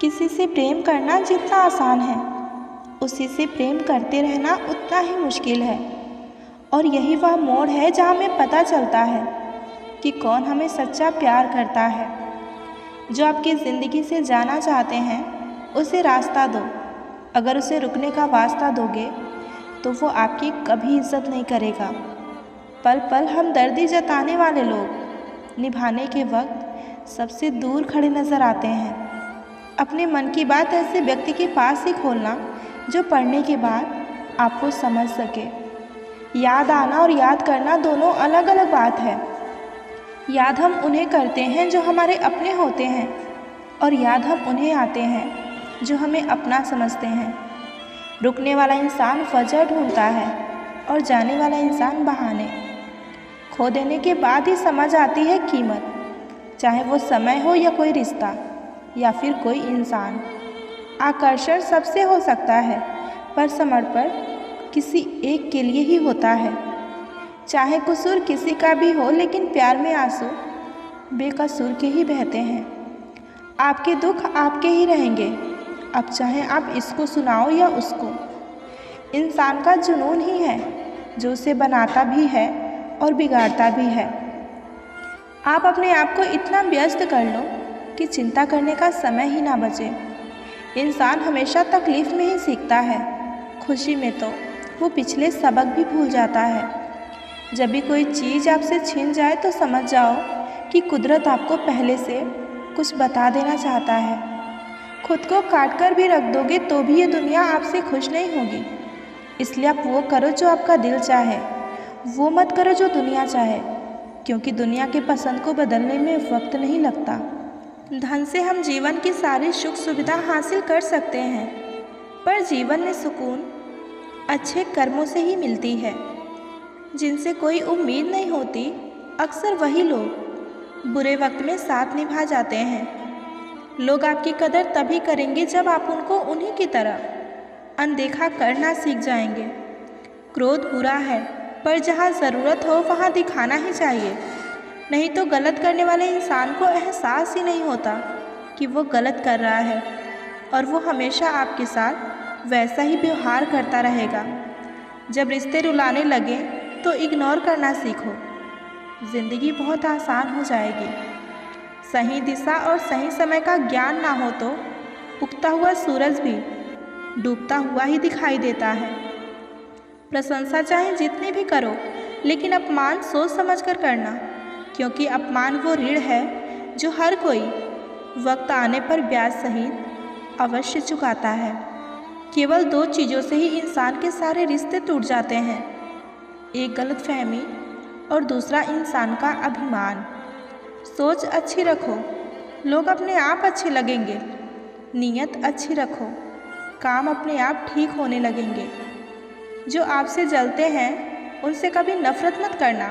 किसी से प्रेम करना जितना आसान है, उसी से प्रेम करते रहना उतना ही मुश्किल है। और यही वह मोड़ है जहाँ हमें पता चलता है कि कौन हमें सच्चा प्यार करता है। जो आपकी ज़िंदगी से जाना चाहते हैं, उसे रास्ता दो। अगर उसे रुकने का वास्ता दोगे तो वो आपकी कभी इज्जत नहीं करेगा। पल पल हमदर्दी जताने वाले लोग निभाने के वक्त सबसे दूर खड़े नज़र आते हैं। अपने मन की बात ऐसे व्यक्ति के पास ही खोलना जो पढ़ने के बाद आपको समझ सके। याद आना और याद करना दोनों अलग अलग बात है। याद हम उन्हें करते हैं जो हमारे अपने होते हैं, और याद हम उन्हें आते हैं जो हमें अपना समझते हैं। रुकने वाला इंसान वजह ढूंढता है और जाने वाला इंसान बहाने। खो देने के बाद ही समझ आती है कीमत, चाहे वो समय हो या कोई रिश्ता या फिर कोई इंसान। आकर्षण सबसे हो सकता है, पर समर्पण किसी एक के लिए ही होता है। चाहे कसूर किसी का भी हो, लेकिन प्यार में आंसू बेकसूर के ही बहते हैं। आपके दुख आपके ही रहेंगे, अब चाहे आप इसको सुनाओ या उसको। इंसान का जुनून ही है जो उसे बनाता भी है और बिगाड़ता भी है। आप अपने आप को इतना व्यस्त कर लो कि चिंता करने का समय ही ना बचे। इंसान हमेशा तकलीफ़ में ही सीखता है, खुशी में तो वो पिछले सबक भी भूल जाता है। जब भी कोई चीज़ आपसे छिन जाए तो समझ जाओ कि कुदरत आपको पहले से कुछ बता देना चाहता है। खुद को काट कर भी रख दोगे तो भी ये दुनिया आपसे खुश नहीं होगी। इसलिए आप वो करो जो आपका दिल चाहे, वो मत करो जो दुनिया चाहे, क्योंकि दुनिया के पसंद को बदलने में वक्त नहीं लगता। धन से हम जीवन की सारी सुख सुविधा हासिल कर सकते हैं, पर जीवन में सुकून अच्छे कर्मों से ही मिलती है। जिनसे कोई उम्मीद नहीं होती, अक्सर वही लोग बुरे वक्त में साथ निभा जाते हैं। लोग आपकी कदर तभी करेंगे जब आप उनको उन्हीं की तरह अनदेखा करना सीख जाएंगे। क्रोध बुरा है, पर जहाँ ज़रूरत हो वहाँ दिखाना ही चाहिए, नहीं तो गलत करने वाले इंसान को एहसास ही नहीं होता कि वो गलत कर रहा है, और वो हमेशा आपके साथ वैसा ही व्यवहार करता रहेगा। जब रिश्ते रुलाने लगे तो इग्नोर करना सीखो, ज़िंदगी बहुत आसान हो जाएगी। सही दिशा और सही समय का ज्ञान ना हो तो उगता हुआ सूरज भी डूबता हुआ ही दिखाई देता है। प्रशंसा चाहे जितनी भी करो, लेकिन अपमान सोच समझ कर करना, क्योंकि अपमान वो ऋण है जो हर कोई वक्त आने पर ब्याज सहित अवश्य चुकाता है। केवल दो चीज़ों से ही इंसान के सारे रिश्ते टूट जाते हैं, एक गलतफहमी और दूसरा इंसान का अभिमान। सोच अच्छी रखो, लोग अपने आप अच्छे लगेंगे। नीयत अच्छी रखो, काम अपने आप ठीक होने लगेंगे। जो आपसे जलते हैं उनसे कभी नफ़रत मत करना,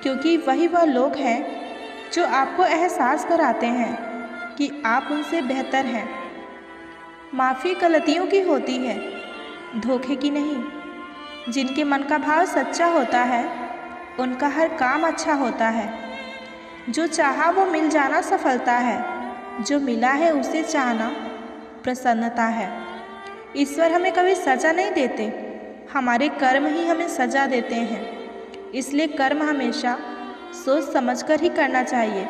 क्योंकि वही वह लोग हैं जो आपको एहसास कराते हैं कि आप उनसे बेहतर हैं। माफ़ी गलतियों की होती है, धोखे की नहीं। जिनके मन का भाव सच्चा होता है, उनका हर काम अच्छा होता है। जो चाहा वो मिल जाना सफलता है, जो मिला है उसे चाहना प्रसन्नता है। ईश्वर हमें कभी सज़ा नहीं देते, हमारे कर्म ही हमें सज़ा देते हैं। इसलिए कर्म हमेशा सोच समझकर ही करना चाहिए।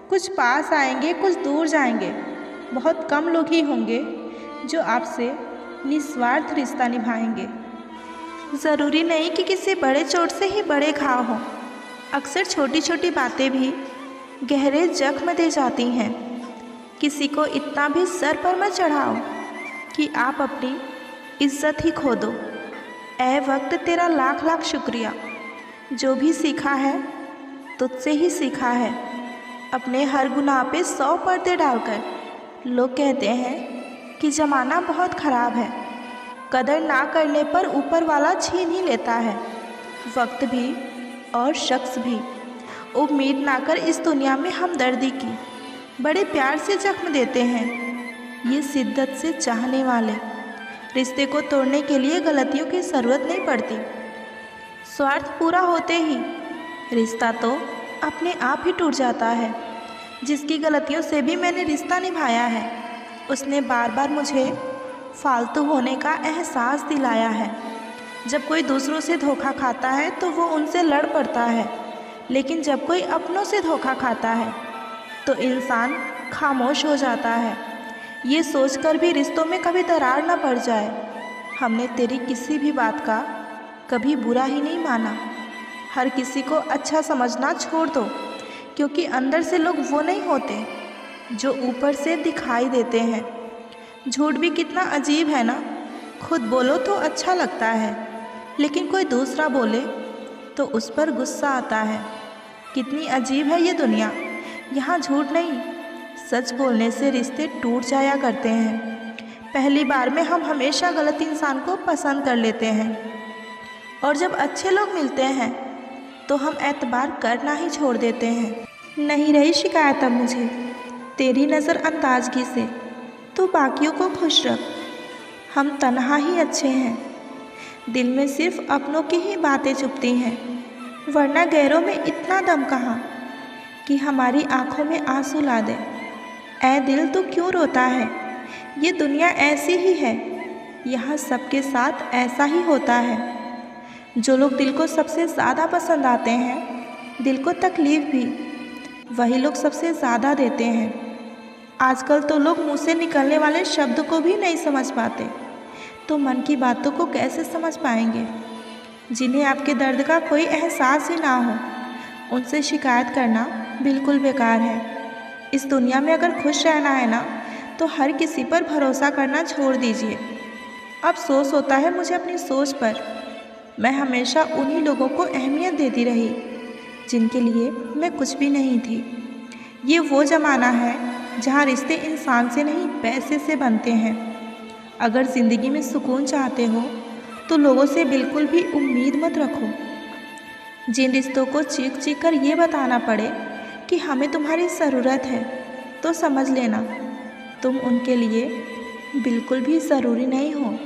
कुछ पास आएंगे, कुछ दूर जाएंगे। बहुत कम लोग ही होंगे जो आपसे निस्वार्थ रिश्ता निभाएंगे। ज़रूरी नहीं कि किसी बड़े चोट से ही बड़े घाव हों। अक्सर छोटी छोटी बातें भी गहरे जख्म दे जाती हैं। किसी को इतना भी सर पर मत चढ़ाओ कि आप अपनी इज्जत ही खो दो। ऐ वक्त तेरा लाख लाख शुक्रिया, जो भी सीखा है तुझसे ही सीखा है। अपने हर गुनाह पे 100 पर्दे डालकर लोग कहते हैं कि ज़माना बहुत ख़राब है। कदर ना करने पर ऊपर वाला छीन ही लेता है, वक्त भी और शख्स भी। उम्मीद ना कर इस दुनिया में हमदर्दी की, बड़े प्यार से जख्म देते हैं ये शिद्दत से चाहने वाले। रिश्ते को तोड़ने के लिए गलतियों की ज़रूरत नहीं पड़ती। स्वार्थ पूरा होते ही रिश्ता तो अपने आप ही टूट जाता है। जिसकी गलतियों से भी मैंने रिश्ता निभाया है, उसने बार बार मुझे फालतू होने का एहसास दिलाया है। जब कोई दूसरों से धोखा खाता है तो वो उनसे लड़ पड़ता है, लेकिन जब कोई अपनों से धोखा खाता है तो इंसान खामोश हो जाता है, ये सोचकर भी रिश्तों में कभी दरार ना पड़ जाए। हमने तेरी किसी भी बात का कभी बुरा ही नहीं माना। हर किसी को अच्छा समझना छोड़ दो, क्योंकि अंदर से लोग वो नहीं होते जो ऊपर से दिखाई देते हैं। झूठ भी कितना अजीब है ना, खुद बोलो तो अच्छा लगता है, लेकिन कोई दूसरा बोले तो उस पर गुस्सा आता है। कितनी अजीब है ये दुनिया। यहाँ झूठ नहीं, सच बोलने से रिश्ते टूट जाया करते हैं। पहली बार में हम हमेशा गलत इंसान को पसंद कर लेते हैं, और जब अच्छे लोग मिलते हैं तो हम एतबार करना ही छोड़ देते हैं। नहीं रही शिकायत अब मुझे तेरी नज़रअंदाजगी से। तो बाकियों को खुश रख, हम तन्हा ही अच्छे हैं। दिल में सिर्फ अपनों की ही बातें चुभती हैं, वरना गैरों में इतना दम कहाँ कि हमारी आंखों में आंसू ला दे। ऐ दिल तू क्यों रोता है, ये दुनिया ऐसी ही है, यहाँ सबके साथ ऐसा ही होता है। जो लोग दिल को सबसे ज़्यादा पसंद आते हैं, दिल को तकलीफ़ भी वही लोग सबसे ज़्यादा देते हैं। आजकल तो लोग मुँह से निकलने वाले शब्द को भी नहीं समझ पाते, तो मन की बातों को कैसे समझ पाएंगे। जिन्हें आपके दर्द का कोई एहसास ही ना हो, उनसे शिकायत करना बिल्कुल बेकार है। इस दुनिया में अगर खुश रहना है ना, तो हर किसी पर भरोसा करना छोड़ दीजिए। अफसोस होता है मुझे अपनी सोच पर। मैं हमेशा उन्हीं लोगों को अहमियत देती रही जिनके लिए मैं कुछ भी नहीं थी। ये वो ज़माना है जहाँ रिश्ते इंसान से नहीं पैसे से बनते हैं। अगर ज़िंदगी में सुकून चाहते हो तो लोगों से बिल्कुल भी उम्मीद मत रखो। जिन रिश्तों को चीख चीख कर ये बताना पड़े कि हमें तुम्हारी ज़रूरत है, तो समझ लेना तुम उनके लिए बिल्कुल भी ज़रूरी नहीं हो।